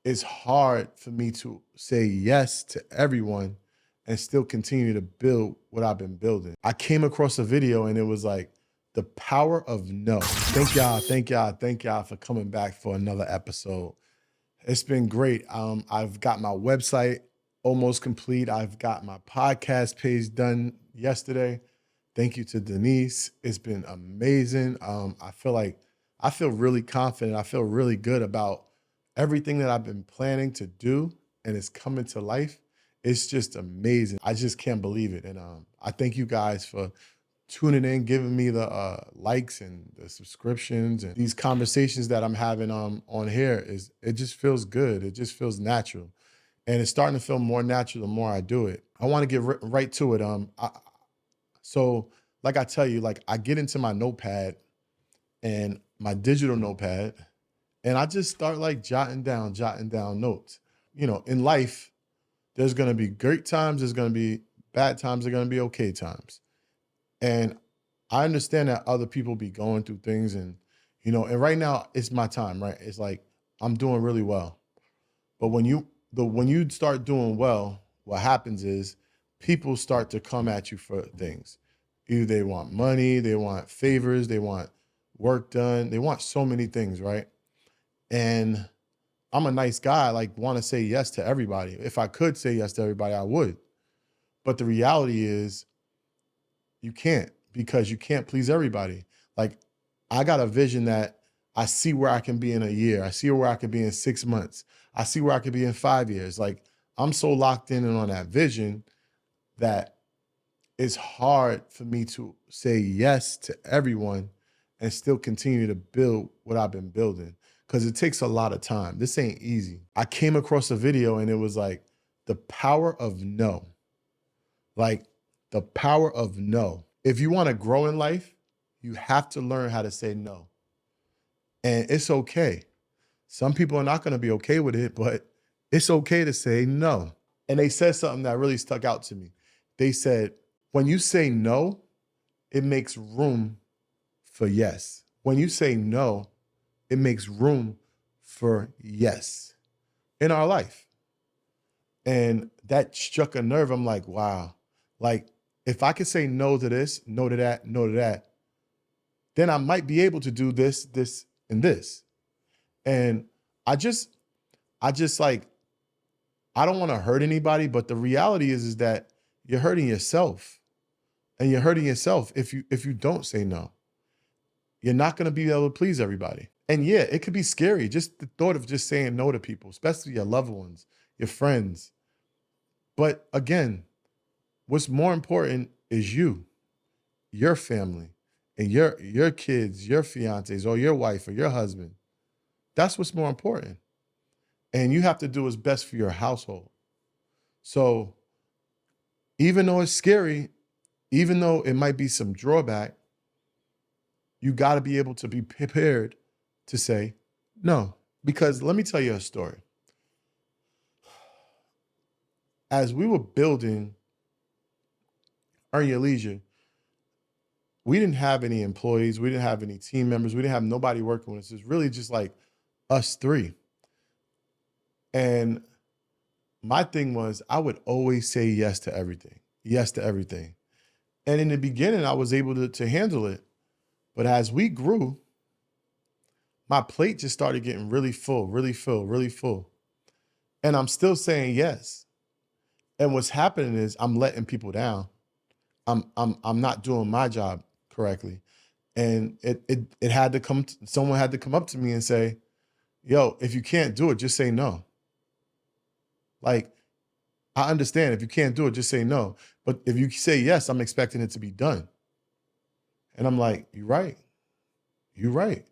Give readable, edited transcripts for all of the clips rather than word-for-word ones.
it's hard for me to say yes to everyone and still continue to build what I've been building. I came across a video and it was like the power of no. Thank y'all for coming back for another episode. It's been great. I've got my website almost complete. I've got my podcast page done yesterday. Thank you to Denise. It's been amazing. I feel really confident. I feel really good about everything that I've been planning to do, and it's coming to life. It's just amazing. I just can't believe it. And I thank you guys for tuning in, giving me the likes and the subscriptions, and these conversations that I'm having on here. It just feels good. It just feels natural. And it's starting to feel more natural the more I do it. I want to get right to it. So like I tell you, like I get into my notepad and my digital notepad, and I just start like jotting down notes. You know, in life, there's going to be great times. There's going to be bad times. There's going to be okay times. And I understand that other people be going through things, and, and right now it's my time, right? It's like, I'm doing really well. But when you start doing well, what happens is people start to come at you for things. Either they want money, they want favors, they want work done, they want so many things, right? And I'm a nice guy, like want to say yes to everybody. If I could say yes to everybody, I would. But the reality is you can't, because you can't please everybody. Like I got a vision that I see where I can be in a year. I see where I could be in 6 months. I see where I could be in 5 years. Like I'm so locked in and on that vision that it's hard for me to say yes to everyone and still continue to build what I've been building, because it takes a lot of time. This ain't easy. I came across a video and it was like the power of no. Like the power of no. If you want to grow in life, you have to learn how to say no. And it's okay. Some people are not going to be okay with it, but it's okay to say no. And they said something that really stuck out to me. They said, when you say no, it makes room for yes. When you say no, it makes room for yes in our life. And that struck a nerve. I'm like, wow. Like, if I could say no to this, no to that, no to that, then I might be able to do this, this, and this. And I just like, I don't want to hurt anybody, but the reality is that you're hurting yourself. And you're hurting yourself if you don't say no. You're not going to be able to please everybody. And yeah, it could be scary. Just the thought of just saying no to people, especially your loved ones, your friends. But again, what's more important is you, your family, and your kids, your fiancés, or your wife or your husband. That's what's more important. And you have to do what's best for your household. So even though it's scary, even though it might be some drawback, you got to be able to be prepared to say no. Because let me tell you a story. As we were building Earn Your Leisure, we didn't have any employees. We didn't have any team members. We didn't have nobody working with us. It's really just like us three. And my thing was, I would always say yes to everything. Yes to everything. And in the beginning, I was able to handle it. But as we grew, my plate just started getting really full, really full, really full. And I'm still saying yes. And what's happening is I'm letting people down. I'm not doing my job correctly. And it had to come, someone had to come up to me and say, yo, if you can't do it, just say no. Like, I understand if you can't do it, just say no. But if you say yes, I'm expecting it to be done. And I'm like, you're right. You're right.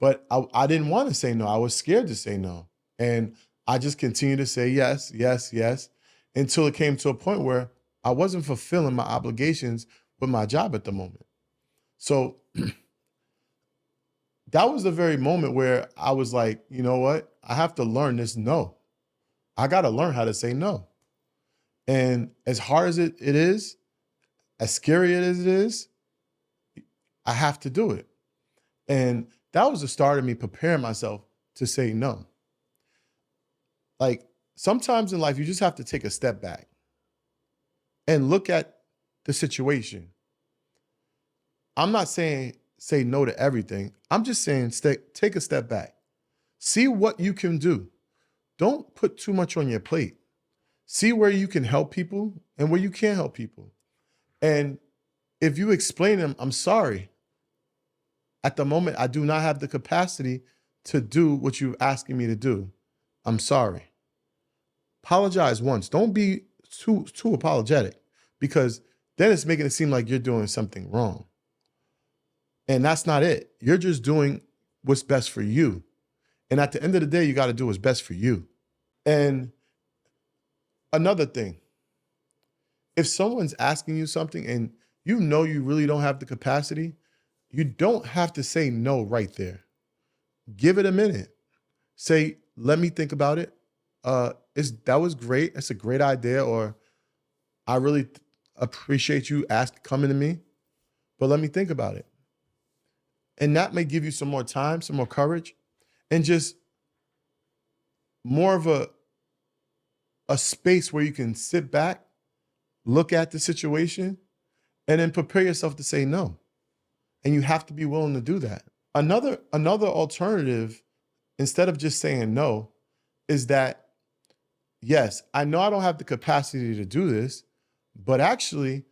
But I didn't want to say no. I was scared to say no. And I just continued to say yes, yes, yes, until it came to a point where I wasn't fulfilling my obligations with my job at the moment. So that was the very moment where I was like, you know what? I have to learn this no. I got to learn how to say no. And as hard as it is, as scary as it is, I have to do it. And that was the start of me preparing myself to say no. Like sometimes in life, you just have to take a step back and look at the situation. I'm not saying say no to everything. I'm just saying take a step back. See what you can do. Don't put too much on your plate. See where you can help people and where you can't help people. And if you explain to them, I'm sorry. At the moment, I do not have the capacity to do what you're asking me to do. I'm sorry. Apologize once. Don't be too apologetic, because then it's making it seem like you're doing something wrong. And that's not it. You're just doing what's best for you. And at the end of the day, you got to do what's best for you. And another thing, if someone's asking you something and you know you really don't have the capacity, you don't have to say no right there. Give it a minute. Say, let me think about it. That was great. It's a great idea. Or I really appreciate you coming to me, but let me think about it. And that may give you some more time, some more courage, and just more of a space where you can sit back, look at the situation, and then prepare yourself to say no. And you have to be willing to do that. Another alternative, instead of just saying no, is that, yes, I know I don't have the capacity to do this, but actually,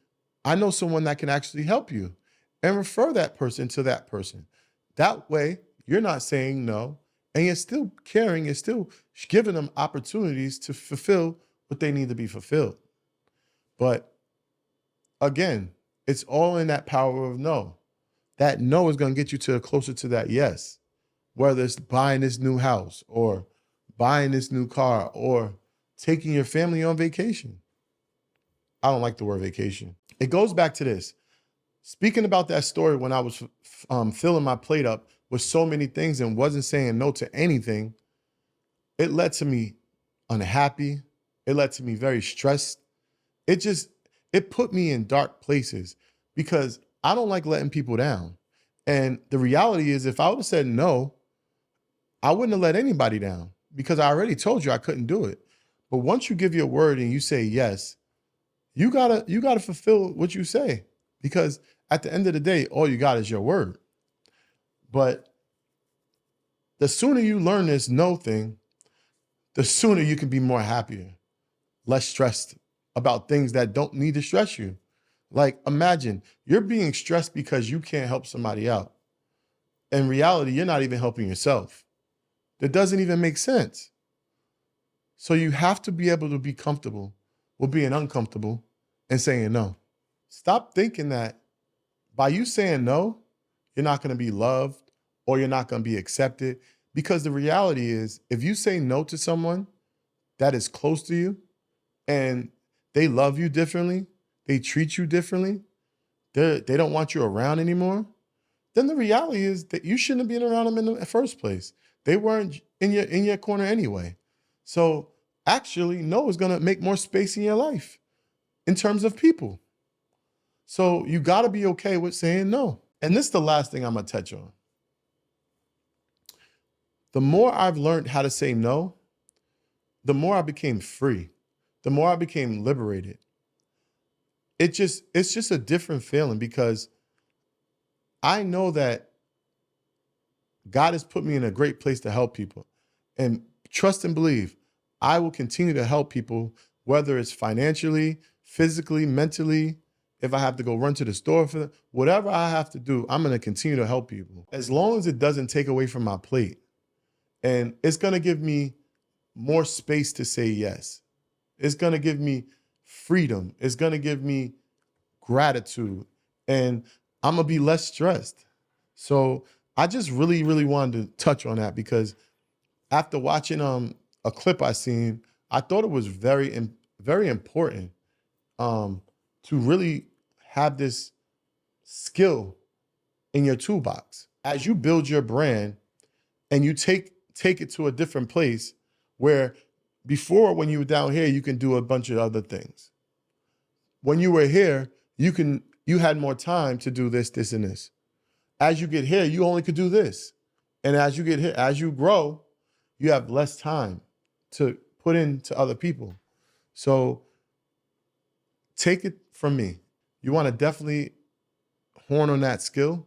I know someone that can actually help you, and refer that person to that person. That way, you're not saying no, and you're still caring, you're still giving them opportunities to fulfill what they need to be fulfilled. But again, it's all in that power of no. That no is going to get you closer to that yes, whether it's buying this new house or buying this new car or taking your family on vacation. I don't like the word vacation. It goes back to this. Speaking about that story when I was filling my plate up with so many things and wasn't saying no to anything, it led to me unhappy. It led to me very stressed. It put me in dark places because I don't like letting people down. And the reality is, if I would have said no, I wouldn't have let anybody down, because I already told you I couldn't do it. But once you give your word and you say yes, you gotta fulfill what you say, because at the end of the day, all you got is your word. But the sooner you learn this no thing, the sooner you can be more happier, less stressed about things that don't need to stress you. Like, imagine you're being stressed because you can't help somebody out. In reality, you're not even helping yourself. That doesn't even make sense. So you have to be able to be comfortable with being uncomfortable and saying no. Stop thinking that by you saying no, you're not going to be loved or you're not going to be accepted. Because the reality is, if you say no to someone that is close to you and they love you differently, they treat you differently, they don't want you around anymore, then the reality is that you shouldn't have been around them in the first place. They weren't in your corner anyway. So actually, no is going to make more space in your life in terms of people. So you got to be okay with saying no. And this is the last thing I'm going to touch on. The more I've learned how to say no, the more I became free, the more I became liberated. It's just a different feeling, because I know that God has put me in a great place to help people. And trust and believe, I will continue to help people, whether it's financially, physically, mentally. If I have to go run to the store for them, whatever I have to do, I'm going to continue to help people, as long as it doesn't take away from my plate. And it's going to give me more space to say yes. It's going to give me freedom. It's going to give me gratitude, and I'm going to be less stressed. So I just really, really wanted to touch on that, because after watching a clip I seen, I thought it was very important to really have this skill in your toolbox. As you build your brand and you take it to a different place, where before, when you were down here, you can do a bunch of other things. When you were here, you had more time to do this, this, and this. As you get here, you only could do this. And as you get here, as you grow, you have less time to put into other people. So take it from me. You want to definitely horn on that skill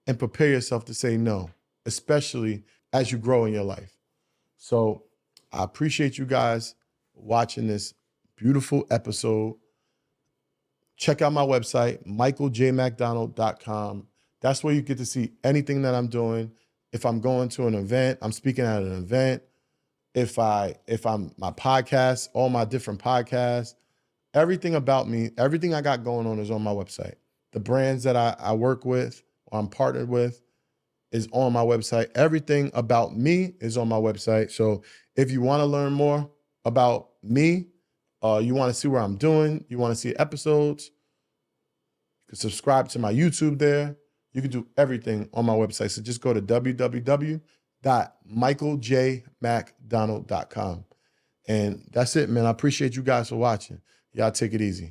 and prepare yourself to say no, especially as you grow in your life. So I appreciate you guys watching this beautiful episode. Check out my website, michaeljmacdonald.com. That's where you get to see anything that I'm doing. If I'm going to an event, I'm speaking at an event. If I'm my podcast, all my different podcasts, everything about me, everything I got going on is on my website. The brands that I work with or I'm partnered with is on my website. Everything about me is on my website. So if you want to learn more about me, you want to see what I'm doing, you want to see episodes, you can subscribe to my YouTube there. You can do everything on my website. So just go to www.michaeljmacdonald.com. And that's it, man. I appreciate you guys for watching. Y'all take it easy.